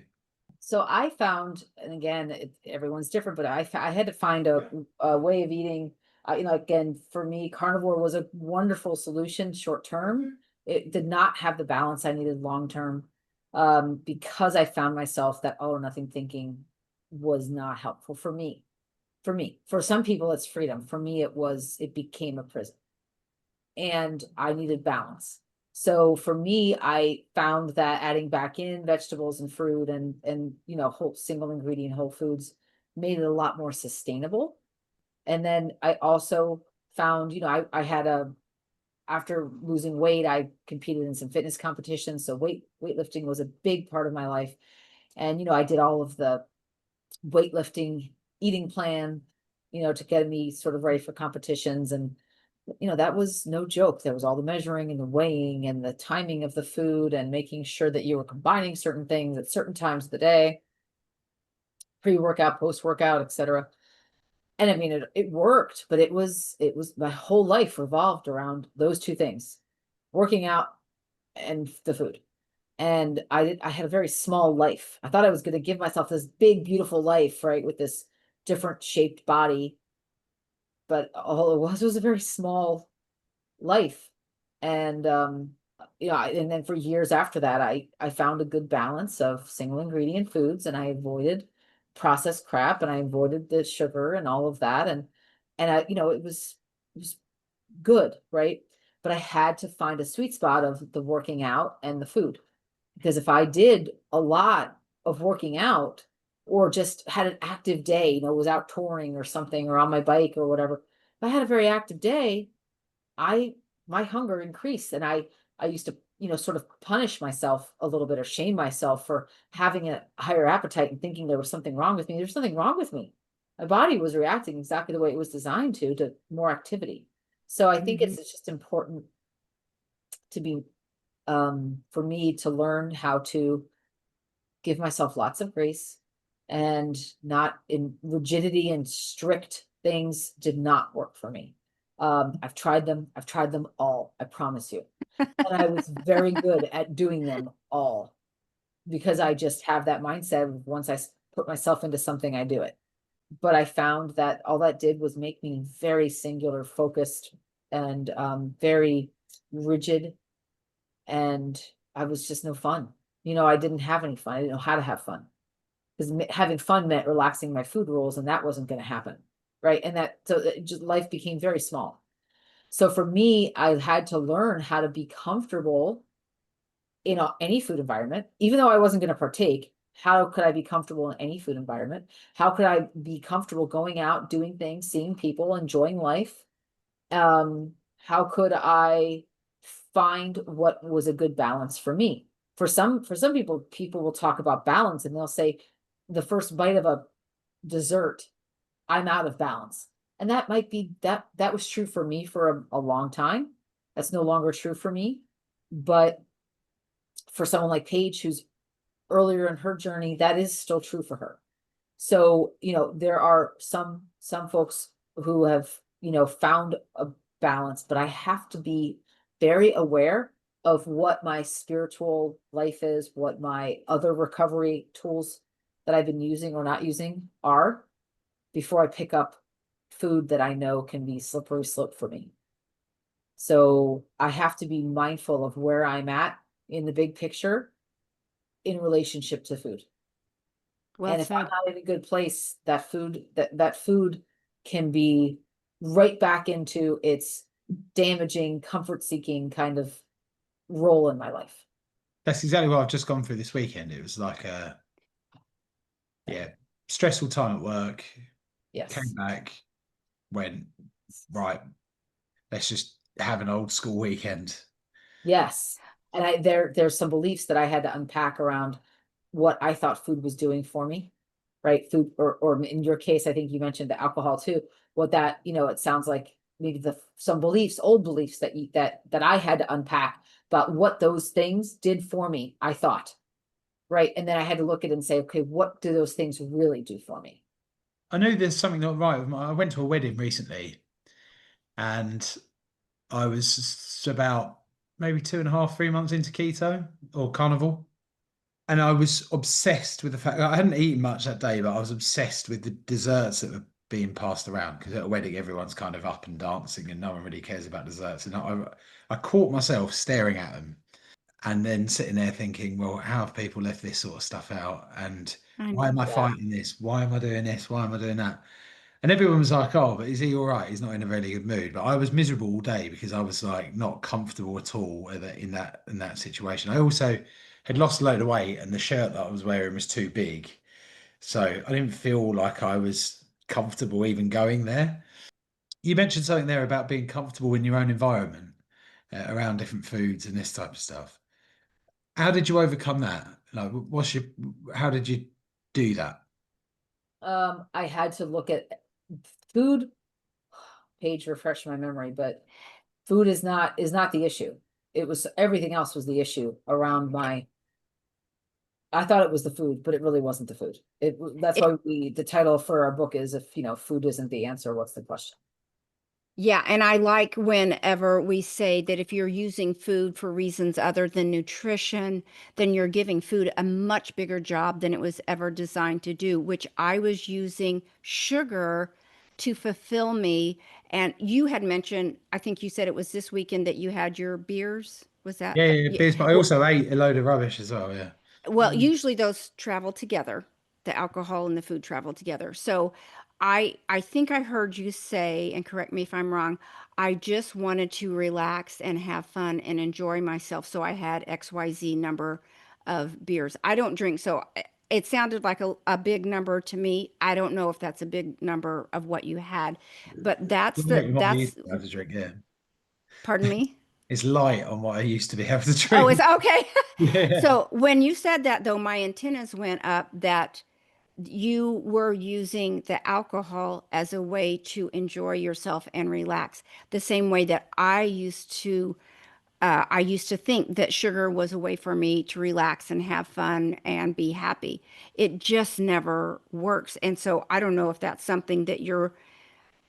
Speaker 4: So I found, and again, everyone's different, but I had to find a way of eating. Again, for me, carnivore was a wonderful solution short term. It did not have the balance I needed long term, because I found myself that all or nothing thinking was not helpful for me. For some people, it's freedom. For me, it became a prison, and I needed balance. So for me, I found that adding back in vegetables and fruit and whole single ingredient whole foods made it a lot more sustainable. And then I also found, I had after losing weight, I competed in some fitness competitions. So weightlifting was a big part of my life. And I did all of the weightlifting eating plan, to get me sort of ready for competitions. And that was no joke. There was all the measuring and the weighing and the timing of the food and making sure that you were combining certain things at certain times of the day, pre-workout, post-workout, etc. And I mean, it worked, but it was my whole life revolved around those two things, working out and the food. And I had a very small life. I thought I was going to give myself this big, beautiful life, right, with this different shaped body, but all it was a very small life. And and then for years after that, I found a good balance of single ingredient foods, and I avoided processed crap, and I avoided the sugar and all of that. And it was good, right? But I had to find a sweet spot of the working out and the food. Because if I did a lot of working out or just had an active day, was out touring or something or on my bike or whatever, if I had a very active day, I my hunger increased, and I used to, sort of punish myself a little bit or shame myself for having a higher appetite and thinking there was something wrong with me. There's nothing wrong with me. My body was reacting exactly the way it was designed to more activity. So I think
Speaker 3: Hmm.
Speaker 4: it's just important to be for me to learn how to give myself lots of grace, and not in rigidity and strict things did not work for me. I've tried them all, I promise you. And I was very good at doing them all because I just have that mindset of once put myself into something, I do it. But I found that all that did was make me very singular focused and very rigid, and I was just no fun. I didn't have any fun. I didn't know how to have fun because having fun meant relaxing my food rules, and that wasn't going to happen, right? And just life became very small. So for me, I had to learn how to be comfortable in any food environment, even though I wasn't going to partake. How could I be comfortable in any food environment? How could I be comfortable going out, doing things, seeing people, enjoying life? How could I find what was a good balance for me? For some people will talk about balance and they'll say the first bite of a dessert, I'm out of balance. And that might be that was true for me for a long time. That's no longer true for me. But for someone like Paige, who's earlier in her journey, that is still true for her. So, there are some folks who have found a balance, but I have to be very aware of what my spiritual life is, what my other recovery tools that I've been using or not using are, before I pick up food that I know can be slippery slope for me. So I have to be mindful of where I'm at in the big picture in relationship to food.
Speaker 3: Well
Speaker 4: And if I'm
Speaker 3: said.
Speaker 4: not in a good place, that food can be right back into its damaging, comfort seeking kind of role in my life.
Speaker 2: That's exactly what I've just gone through this weekend. It was like a stressful time at work. Came
Speaker 4: Yes.
Speaker 2: back, went right. Let's just have an old school weekend.
Speaker 4: Yes. And there's some beliefs that I had to unpack around what I thought food was doing for me, right? Food, or in your case, I think you mentioned the alcohol too. What that, it sounds like maybe some beliefs, old beliefs that I had to unpack about what those things did for me, I thought, right? And then I had to look at it and say, okay, what do those things really do for me?
Speaker 2: I know there's something not right with I went to a wedding recently, and I was about maybe 2.5, 3 months into keto or carnivore. And I was obsessed with the fact I hadn't eaten much that day, but I was obsessed with the desserts that were being passed around, because at a wedding everyone's kind of up and dancing and no one really cares about desserts. And I caught myself staring at them and then sitting there thinking, well, how have people left this sort of stuff out? And
Speaker 3: I
Speaker 2: why
Speaker 3: know.
Speaker 2: am I
Speaker 4: Yeah.
Speaker 2: fighting this? Why am I doing this? Why am I doing that? And everyone was like, oh, but is he all right? He's not in a really good mood. But I was miserable all day because I was like not comfortable at all in that situation. I also had lost a load of weight and the shirt that I was wearing was too big. So I didn't feel like I was comfortable even going there. You mentioned something there about being comfortable in your own environment, around different foods and this type of stuff. How did you overcome that? Like, how did you do that?
Speaker 4: I had to look at food. Page, refresh my memory, but food is not the issue. It was everything else was the issue around my. I thought it was the food, but it really wasn't the food. That's
Speaker 3: It,
Speaker 4: why the title for our book is, if food isn't the answer, what's the question?
Speaker 3: yeah, and I like whenever we say that if you're using food for reasons other than nutrition, then you're giving food a much bigger job than it was ever designed to do, which I was using sugar to fulfill me. And you had mentioned, I think you said it was this weekend that you had your beers. Was that?
Speaker 2: Yeah, yeah,
Speaker 3: Yeah.
Speaker 2: beers, but I also ate a load of rubbish as well. Yeah.
Speaker 3: Well, usually those travel together. The alcohol and the food travel together. So I think I heard you say, and correct me if I'm wrong, I just wanted to relax and have fun and enjoy myself. So I had XYZ number of beers. I don't drink, so it sounded like a big number to me. I don't know if that's a big number of what you had, but that's
Speaker 2: Light on what I used
Speaker 3: that's
Speaker 2: to be able to drink, yeah.
Speaker 3: pardon me.
Speaker 2: It's light on what I used to be able to
Speaker 3: Oh, it's
Speaker 2: drink.
Speaker 3: okay.
Speaker 2: Yeah.
Speaker 3: So when you said that, though, my antennas went up that you were using the alcohol as a way to enjoy yourself and relax, the same way that I used to think that sugar was a way for me to relax and have fun and be happy. It just never works. And so I don't know if that's something that you're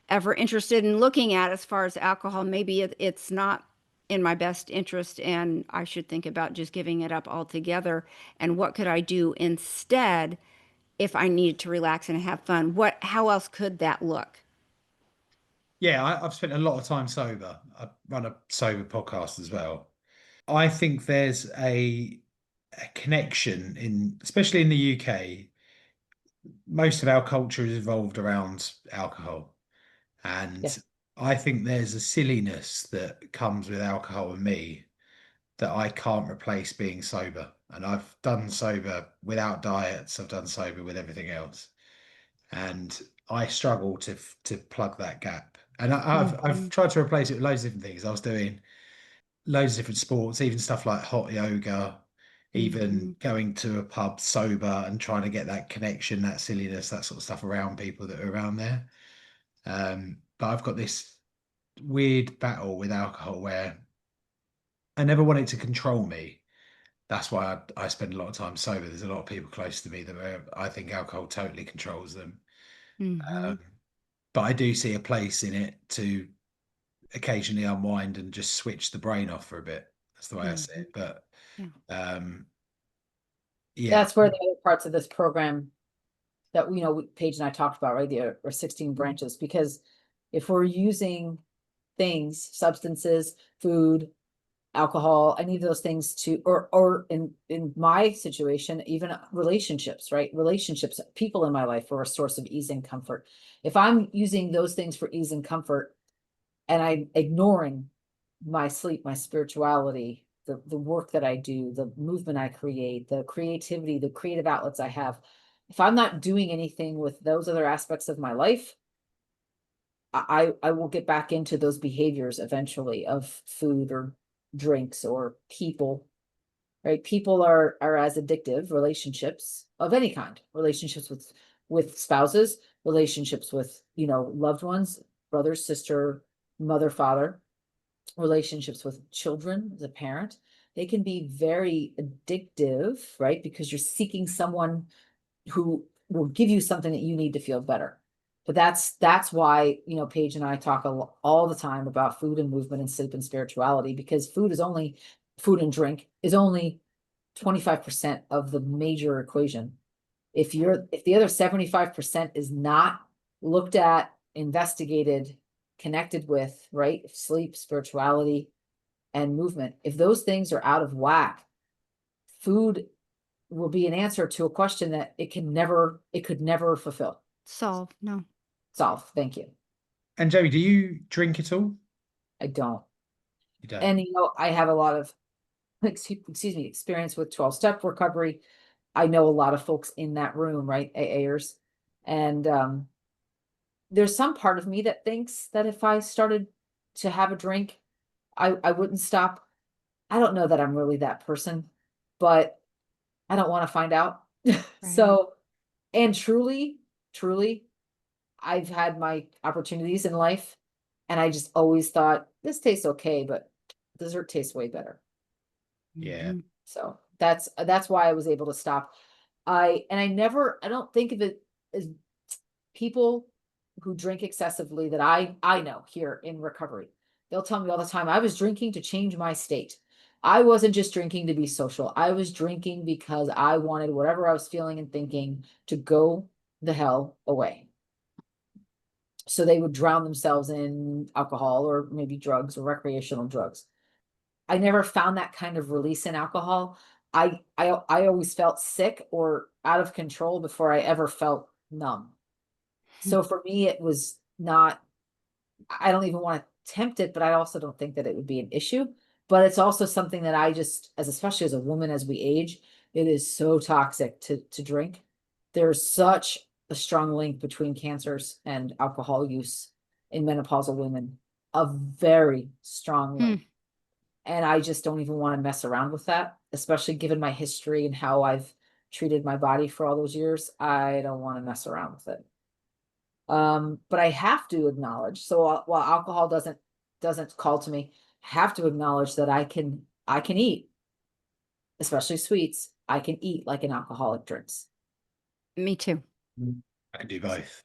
Speaker 3: ever interested in looking at as far as alcohol. Maybe it's not in my best interest and I should think about just giving it up altogether. And what could I do instead if I needed to relax and have fun? How else could that look?
Speaker 2: Yeah, I've spent a lot of time sober. I run a sober podcast as well. I think there's a connection especially in the UK. Most of our culture is evolved around alcohol. And
Speaker 4: Yes.
Speaker 2: I think there's a silliness that comes with alcohol and me that I can't replace being sober. And I've done sober without diets, I've done sober with everything else. And I struggle to plug that gap. And I've
Speaker 3: Mhm,
Speaker 2: tried to replace it with loads of different things. I was doing loads of different sports, even stuff like hot yoga, even
Speaker 3: mhm.
Speaker 2: going to a pub sober and trying to get that connection, that silliness, that sort of stuff around people that are around there. But I've got this weird battle with alcohol where I never want it to control me. That's why I spend a lot of time sober. There's a lot of people close to me that I think alcohol totally controls them. Um,
Speaker 3: Mhm.
Speaker 2: but I do see a place in it to occasionally unwind and just switch the brain off for a bit. That's the way I see it. But yeah,
Speaker 4: That's where the other parts of this program that, you know, Paige and I talked about, right? There are 16 branches, because if we're using things, substances, food, alcohol, any of those things to, or in my situation, even relationships, right? Relationships, people in my life are a source of ease and comfort. If I'm using those things for ease and comfort, and I'm ignoring my sleep, my spirituality, the work that I do, the movement I create, the creativity, the creative outlets I have, if I'm not doing anything with those other aspects of my life, I will get back into those behaviors eventually of food or drinks or people, right? People are as addictive, relationships of any kind, relationships with spouses, relationships with, you know, loved ones, brother, sister, mother, father, relationships with children, as a parent. They can be very addictive, right? Because you're seeking someone who will give you something that you need to feel better. But that's why, you know, Paige and I talk all the time about food and movement and sleep and spirituality, because food and drink is only 25% of the major equation. If the other 75% is not looked at, investigated, connected with, right? Sleep, spirituality, and movement. If those things are out of whack, food will be an answer to a question that it could never fulfill.
Speaker 3: Solve.
Speaker 4: Solve. Thank you.
Speaker 2: And Jamie, do you drink at all?
Speaker 4: I don't.
Speaker 2: You don't.
Speaker 4: And, you know, I have a lot of, excuse me, experience with 12-step recovery. I know a lot of folks in that room, right? AAers. And there's some part of me that thinks that if I started to have a drink, I wouldn't stop. I don't know that I'm really that person, but I don't want to find out. So, and truly, I've had my opportunities in life, and I just always thought this tastes okay, but dessert tastes way better.
Speaker 2: Yeah.
Speaker 4: So that's why I was able to stop. I don't think of it as people who drink excessively that I know here in recovery. They'll tell me all the time, I was drinking to change my state. I wasn't just drinking to be social. I was drinking because I wanted whatever I was feeling and thinking to go the hell away. So they would drown themselves in alcohol or maybe drugs or recreational drugs. I never found that kind of release in alcohol. I always felt sick or out of control before I ever felt numb. So for me, it was not, I don't even want to tempt it, but I also don't think that it would be an issue. But it's also something that I just, especially as a woman, as we age, it is so toxic to drink. There's such a strong link between cancers and alcohol use in menopausal women, a very strong link. And I just don't even want to mess around with that, especially given my history and how I've treated my body for all those years. I don't want to mess around with it. But I have to acknowledge, so while alcohol doesn't call to me, I have to acknowledge that I can eat, especially sweets. I can eat like an alcoholic drinks.
Speaker 3: Me too.
Speaker 2: I can do both.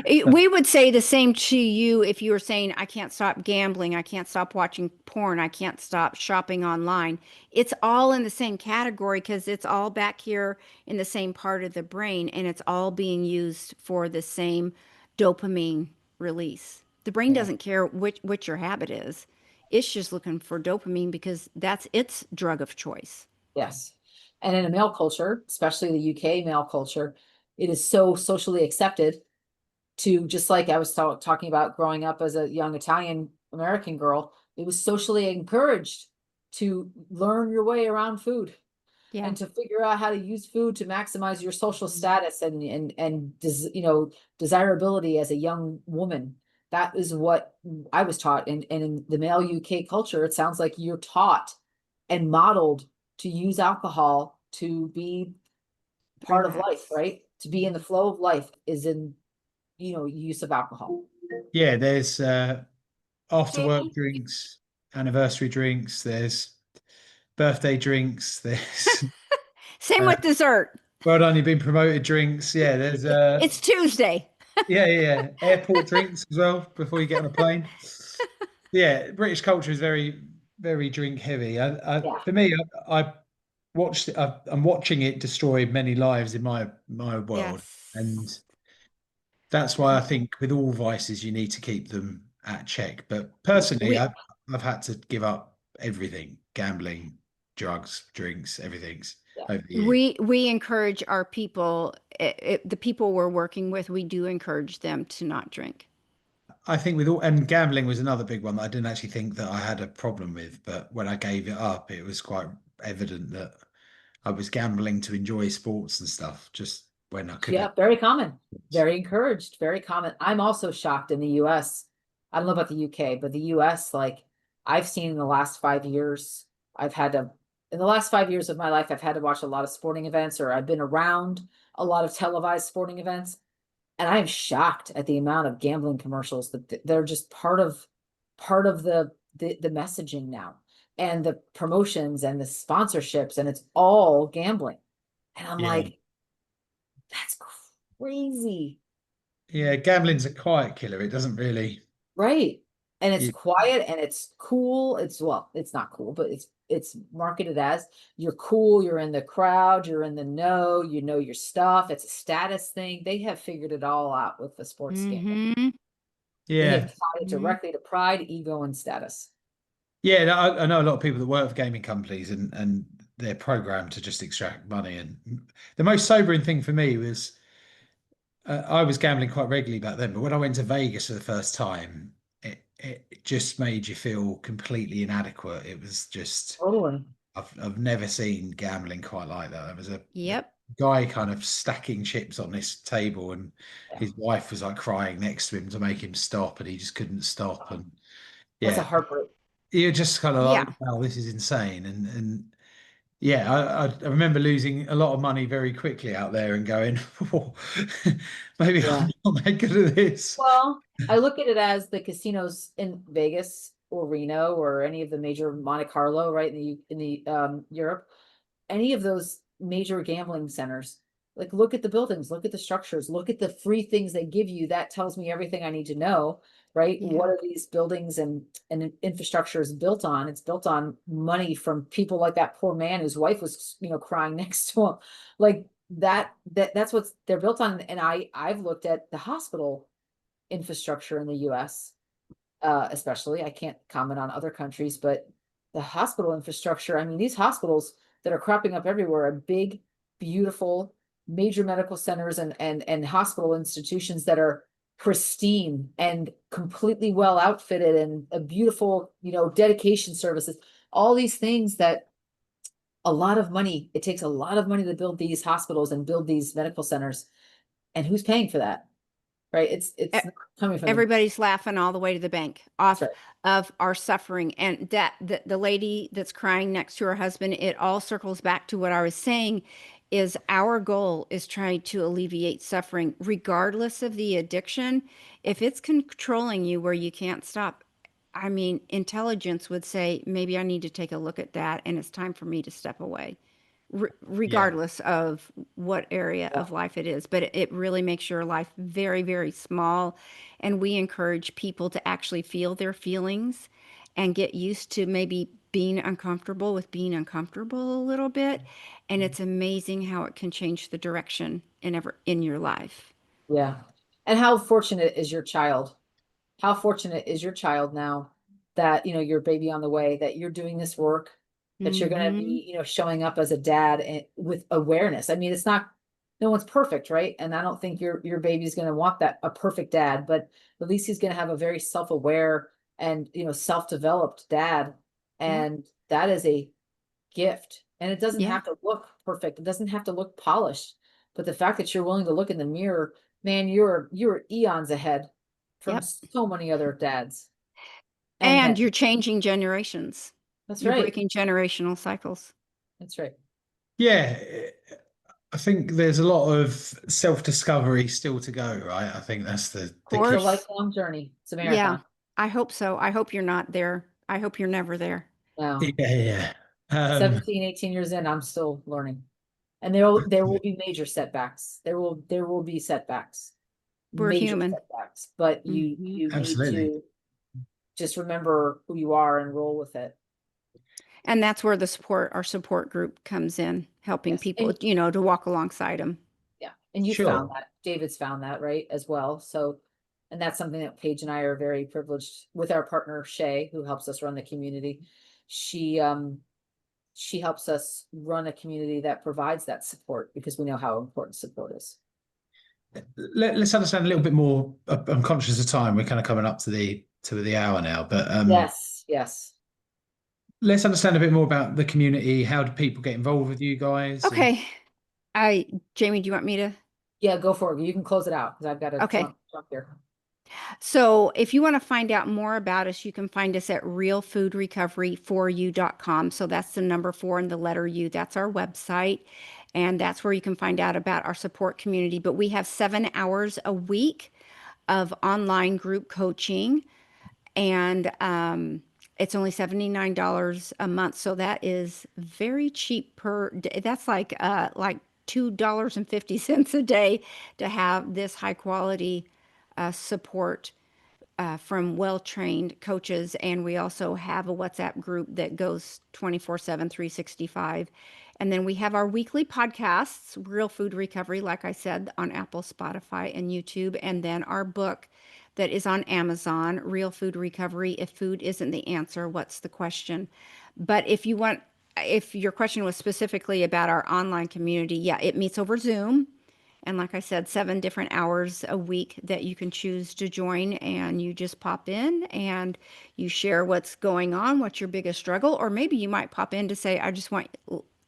Speaker 3: We would say the same to you if you were saying, I can't stop gambling, I can't stop watching porn, I can't stop shopping online. It's all in the same category because it's all back here in the same part of the brain, and it's all being used for the same dopamine release. The brain doesn't care which your habit is. It's just looking for dopamine because that's its drug of choice.
Speaker 4: Yes. And in a male culture, especially the UK male culture, it is so socially accepted to, just like I was talking about growing up as a young Italian American girl, it was socially encouraged to learn your way around food and to figure out how to use food to maximize your social status and you know, desirability as a young woman. That is what I was taught. And in the male UK culture, it sounds like you're taught and modeled to use alcohol to be part of life, right? To be in the flow of life is in, you know, use of alcohol.
Speaker 2: Yeah, there's after work drinks, anniversary drinks, there's birthday drinks, there's
Speaker 3: Same with dessert.
Speaker 2: well done, you've been promoted drinks. Yeah, there's
Speaker 3: It's Tuesday.
Speaker 2: Yeah. Airport drinks as well before you get on a plane. Yeah, British culture is very, very drink heavy.
Speaker 4: Yeah.
Speaker 2: For me, I watched. I'm watching it destroy many lives in my world, and
Speaker 3: Yes.
Speaker 2: that's why I think with all vices you need to keep them at check. But personally,
Speaker 4: We,
Speaker 2: I've had to give up everything: gambling, drugs, drinks, everything's
Speaker 4: yeah.
Speaker 2: over the years.
Speaker 3: We encourage our people, the people we're working with, we do encourage them to not drink.
Speaker 2: I think with all, and gambling was another big one that I didn't actually think that I had a problem with, but when I gave it up, it was quite evident that I was gambling to enjoy sports and stuff, just when I could
Speaker 4: Yeah,
Speaker 2: have.
Speaker 4: very common, very encouraged, very common. I'm also shocked in the US. I don't know about the UK, but the US, like I've seen in the last 5 years, I've had to, in the last 5 years of my life, I've had to watch a lot of sporting events, or I've been around a lot of televised sporting events. And I am shocked at the amount of gambling commercials that they're just part of the messaging now, and the promotions and the sponsorships, and it's all gambling. And I'm
Speaker 2: Yeah,
Speaker 4: like, that's crazy.
Speaker 2: yeah, gambling's a quiet killer. It doesn't really.
Speaker 4: Right. And it's
Speaker 2: You,
Speaker 4: quiet and it's cool. It's, well, it's not cool, but it's marketed as you're cool, you're in the crowd, you're in the know, you know your stuff. It's a status thing. They have figured it all out with the sports gambling.
Speaker 3: Mm-hmm.
Speaker 4: They have
Speaker 2: yeah,
Speaker 4: tied it directly to pride, ego, and status.
Speaker 2: yeah. No, I know a lot of people that work for gaming companies, and they're programmed to just extract money. And the most sobering thing for me was I was gambling quite regularly back then, but when I went to Vegas for the first time, it just made you feel completely inadequate. It was just
Speaker 4: Totally.
Speaker 2: I've never seen gambling quite like that. There was a
Speaker 3: Yep.
Speaker 2: guy kind of stacking chips on this table, and
Speaker 4: Yeah.
Speaker 2: his wife was like crying next to him to make him stop, and he just couldn't stop. And
Speaker 4: That's a
Speaker 2: yeah,
Speaker 4: heartbreak.
Speaker 2: you're just kind of like,
Speaker 3: Yeah.
Speaker 2: wow, this is insane. And yeah, I remember losing a lot of money very quickly out there and going, oh, maybe
Speaker 4: Yeah.
Speaker 2: I'm not that good at this.
Speaker 4: Well, I look at it as the casinos in Vegas or Reno or any of the major Monte Carlo, right, in the Europe, any of those major gambling centers. Like, look at the buildings, look at the structures, look at the free things they give you. That tells me everything I need to know, right? What
Speaker 3: Yeah.
Speaker 4: are these buildings and infrastructure is built on? It's built on money from people like that poor man whose wife was, crying next to him. Like that's what they're built on. And I've looked at the hospital infrastructure in the US, especially. I can't comment on other countries, but the hospital infrastructure, I mean, these hospitals that are cropping up everywhere are big, beautiful, major medical centers and hospital institutions that are pristine and completely well outfitted, and a beautiful, dedication services, all these things that a lot of money, it takes a lot of money to build these hospitals and build these medical centers. And who's paying for that? Right?
Speaker 3: E-
Speaker 4: It's not coming from the,
Speaker 3: Everybody's laughing all the way to the bank
Speaker 4: that's
Speaker 3: off
Speaker 4: right.
Speaker 3: of our suffering. And that the lady that's crying next to her husband, it all circles back to what I was saying is our goal is trying to alleviate suffering regardless of the addiction. If it's controlling you where you can't stop, I mean, intelligence would say maybe I need to take a look at that and it's time for me to step away.
Speaker 2: Yeah,
Speaker 3: Regardless of what area
Speaker 4: Yeah.
Speaker 3: of life it is, but it really makes your life very, very small. And we encourage people to actually feel their feelings and get used to maybe being uncomfortable with being uncomfortable a little bit. And it's amazing how it can change the direction in your life.
Speaker 4: Yeah. And how fortunate is your child? How fortunate is your child now that, your baby on the way, that you're doing this work, that you're going to
Speaker 3: Hmm.
Speaker 4: be, showing up as a dad and with awareness. I mean, it's not, no one's perfect, right? And I don't think your baby's going to want that, a perfect dad, but at least he's going to have a very self-aware and, self-developed dad.
Speaker 3: Yeah.
Speaker 4: And that is a gift. And it doesn't
Speaker 3: Yeah.
Speaker 4: have to look perfect. It doesn't have to look polished. But the fact that you're willing to look in the mirror, man, you're eons ahead from
Speaker 3: Yep.
Speaker 4: so many other dads. And
Speaker 3: And
Speaker 4: men.
Speaker 3: you're changing generations.
Speaker 4: That's
Speaker 3: You're
Speaker 4: right.
Speaker 3: breaking generational cycles.
Speaker 4: That's right.
Speaker 2: yeah. I think there's a lot of self-discovery still to go, right? I think that's
Speaker 3: Of
Speaker 2: the
Speaker 4: It's a
Speaker 2: key.
Speaker 3: course.
Speaker 4: lifelong journey. It's a
Speaker 3: Yeah.
Speaker 4: marathon.
Speaker 3: I hope so. I hope you're not there. I hope you're never there.
Speaker 4: Now,
Speaker 2: Yeah, yeah.
Speaker 4: 17, 18 years in, I'm still learning. And there will be major setbacks. There will be setbacks.
Speaker 3: We're
Speaker 4: major
Speaker 3: human.
Speaker 4: setbacks, but you
Speaker 3: Mhm.
Speaker 4: need
Speaker 2: Absolutely.
Speaker 4: to just remember who you are and roll with it.
Speaker 3: And that's where our support group comes in, helping
Speaker 4: Yes.
Speaker 3: people,
Speaker 4: And-
Speaker 3: to walk alongside them.
Speaker 4: Yeah. And you
Speaker 2: Sure.
Speaker 4: found that. David's found that, right, as well. So, and that's something that Paige and I are very privileged with our partner, Shay, who helps us run the community. She helps us run a community that provides that support because we know how important support is.
Speaker 2: Let's understand a little bit more. I'm conscious of time. We're kind of coming up to the hour now, but
Speaker 4: Yes.
Speaker 2: let's understand a bit more about the community. How do people get involved with you guys?
Speaker 3: Okay. Jamie, do you want me to?
Speaker 4: Yeah, go for it. You can close it out because I've got to
Speaker 3: Okay.
Speaker 4: jump here.
Speaker 3: So if you want to find out more about us, you can find us at realfoodrecovery4u.com. So that's the number 4 and the letter U. That's our website. And that's where you can find out about our support community. But we have 7 hours a week of online group coaching. And it's only $79 a month. So that is very cheap per day. That's like $2.50 a day to have this high quality support from well-trained coaches. And we also have a WhatsApp group that goes 24/7, 365. And then we have our weekly podcasts, Real Food Recovery, like I said, on Apple, Spotify, and YouTube. And then our book that is on Amazon, Real Food Recovery. If food isn't the answer, what's the question? But if your question was specifically about our online community, yeah, it meets over Zoom. And like I said, 7 different hours a week that you can choose to join, and you just pop in and you share what's going on, what's your biggest struggle, or maybe you might pop in to say, I just want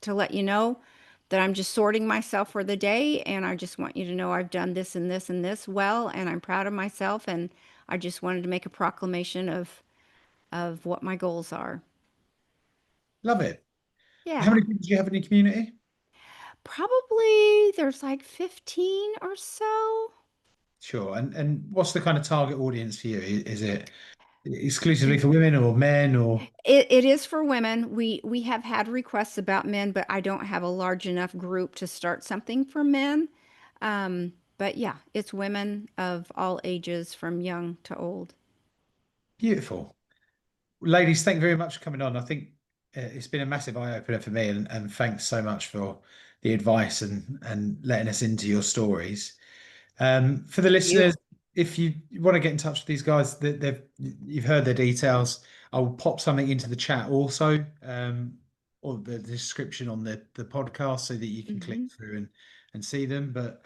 Speaker 3: to let you know that I'm just sorting myself for the day, and I just want you to know I've done this and this and this well, and I'm proud of myself, and I just wanted to make a proclamation of what my goals are.
Speaker 2: Love it.
Speaker 3: Yeah.
Speaker 2: How many people do you have in your community?
Speaker 3: Probably there's like 15 or so.
Speaker 2: Sure. And what's the kind of target audience for you? Is it exclusively for women or men or?
Speaker 3: It is for women. We have had requests about men, but I don't have a large enough group to start something for men. But yeah, it's women of all ages from young to old.
Speaker 2: Beautiful. Ladies, thank you very much for coming on. I think it's been a massive eye-opener for me, and thanks so much for the advice and letting us into your stories. For the listeners, if you want to get in touch with these guys, you've heard their details. I'll pop something into the chat also, or the description on the podcast so that you can click through and see them. But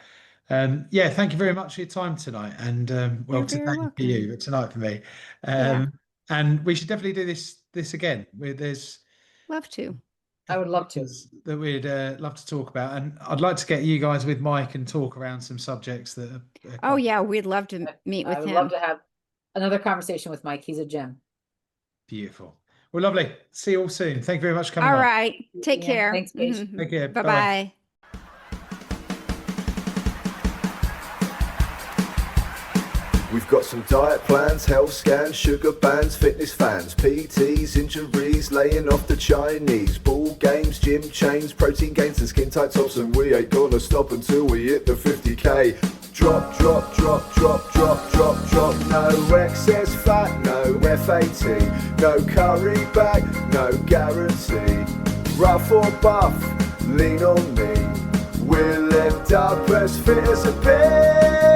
Speaker 2: yeah, thank you very much for your time tonight. And well,
Speaker 3: You're very
Speaker 2: today for you,
Speaker 3: welcome.
Speaker 2: but tonight for me.
Speaker 3: Yeah.
Speaker 2: And we should definitely do this again. There's
Speaker 3: Love to.
Speaker 4: I would love to.
Speaker 2: that we'd love to talk about, and I'd like to get you guys with Mike and talk around some subjects that are
Speaker 3: Oh yeah, we'd love to meet
Speaker 4: I
Speaker 3: with
Speaker 4: would
Speaker 3: him.
Speaker 4: love to have another conversation with Mike. He's a gem.
Speaker 2: beautiful. Well, lovely. See you all soon. Thank you very much for coming
Speaker 3: All
Speaker 2: on.
Speaker 3: right. Take
Speaker 4: Yeah,
Speaker 3: care.
Speaker 4: thanks, Paige.
Speaker 2: Take care. Bye-bye.
Speaker 3: Bye-bye.
Speaker 1: We've got some diet plans, health scans, sugar bans, fitness fans, PTs, injuries, laying off the Chinese, ball games, gym chains, protein gains and skin tight tops, and we ain't gonna stop until we hit the 50k. Drop, drop, drop, drop, drop, drop, drop. No excess fat, no FAT, no curry bag, no guarantee. Rough or buff, lean on me. We'll end up as fit as a pig.